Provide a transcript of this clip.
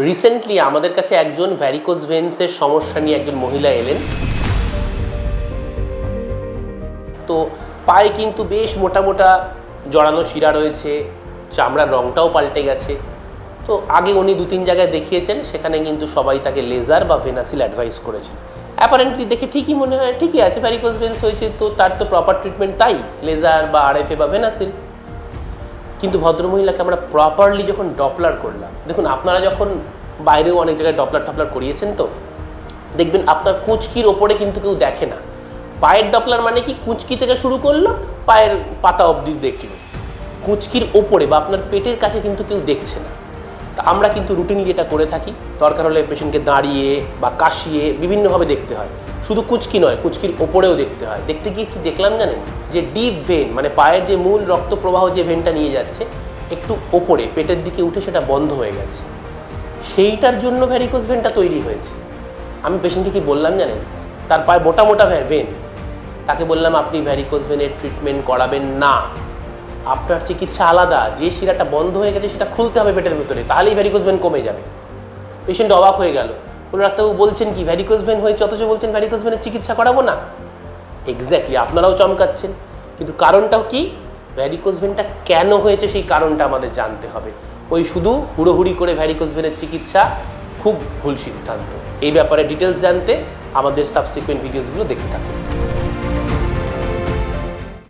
Recently আমাদের কাছে একজন ভ্যারিকোজ ভেন্সের সমস্যা নিয়ে একজন মহিলা এলেন। তো পায়ে কিন্তু বেশ মোটা মোটা জড়ানো শিরা রয়েছে, চামড়ার রঙটাও পাল্টে গেছে। তো আগে উনি 2-3 জায়গায় দেখিয়েছেন, সেখানে কিন্তু সবাই তাকে লেজার বা ভেনাসিল অ্যাডভাইস করেছেন। অ্যাপারেন্টলি দেখে ঠিকই মনে হয়, ঠিকই আছে, ভ্যারিকোজ ভেন্স হয়েছে, তো তার তো প্রপার ট্রিটমেন্ট তাই, লেজার বা আরএফএ বা ভেনাসিল। কিন্তু ভদ্রমহিলাকে আমরা প্রপারলি যখন ডপলার করলাম, দেখুন আপনারা যখন বাইরেও অনেক জায়গায় ডপলার করিয়েছেন, তো দেখবেন আপনার কুঁচকির ওপরে কিন্তু কেউ দেখে না। পায়ের ডপলার মানে কি, কুঁচকি থেকে শুরু করলো, পায়ের পাতা অবধি দেখলো, কুঁচকির ওপরে বা আপনার পেটের কাছে কিন্তু কেউ দেখছে না। তা আমরা কিন্তু রুটিনলি এটা করে থাকি। দরকার হলে পেশেন্টকে দাঁড়িয়ে বা কাশিয়ে বিভিন্নভাবে দেখতে হয়। শুধু কুঁচকি নয়, কুঁচকির ওপরেও দেখতে হয়। দেখতে গিয়ে কি দেখলাম জানেন, যে ডিপ ভেন মানে পায়ের যে মূল রক্ত প্রবাহ যে ভেনটা নিয়ে যাচ্ছে একটু ওপরে পেটের দিকে উঠে সেটা বন্ধ হয়ে গেছে। সেইটার জন্য ভ্যারিকোজ ভেনটা তৈরি হয়েছে। আমি পেশেন্টকে কি বললাম জানেন, তার পায়ে মোটা মোটা ভেন, তাকে বললাম আপনি ভ্যারিকোজ ভেনের ট্রিটমেন্ট করাবেন না, আপনার চিকিৎসা আলাদা। যে শিরাটা বন্ধ হয়ে গেছে সেটা খুলতে হবে পেটের ভিতরে, তাহলেই ভ্যারিকোজ ভেন কমে যাবে। পেশেন্ট অবাক হয়ে গেল, বলল ডাক্তারবাবু বলছেন কি ভ্যারিকোজ ভেন হয়েছে, অথচ বলছেন ভ্যারিকোজ ভেনের চিকিৎসা করাবো না। এক্স্যাক্টলি, আপনারাও চমকাচ্ছেন, কিন্তু কারণটাও কি, ভ্যারিকোজ ভেনটা কেন হয়েছে সেই কারণটা আমাদের জানতে হবে। ওই শুধু হুড়োহুড়ি করে ভ্যারিকোজ ভেনের চিকিৎসা খুব ভুল সিদ্ধান্ত। এই ব্যাপারে ডিটেলস জানতে আমাদের সাবসিকুয়েন্ট ভিডিওসগুলো দেখতে থাকুন।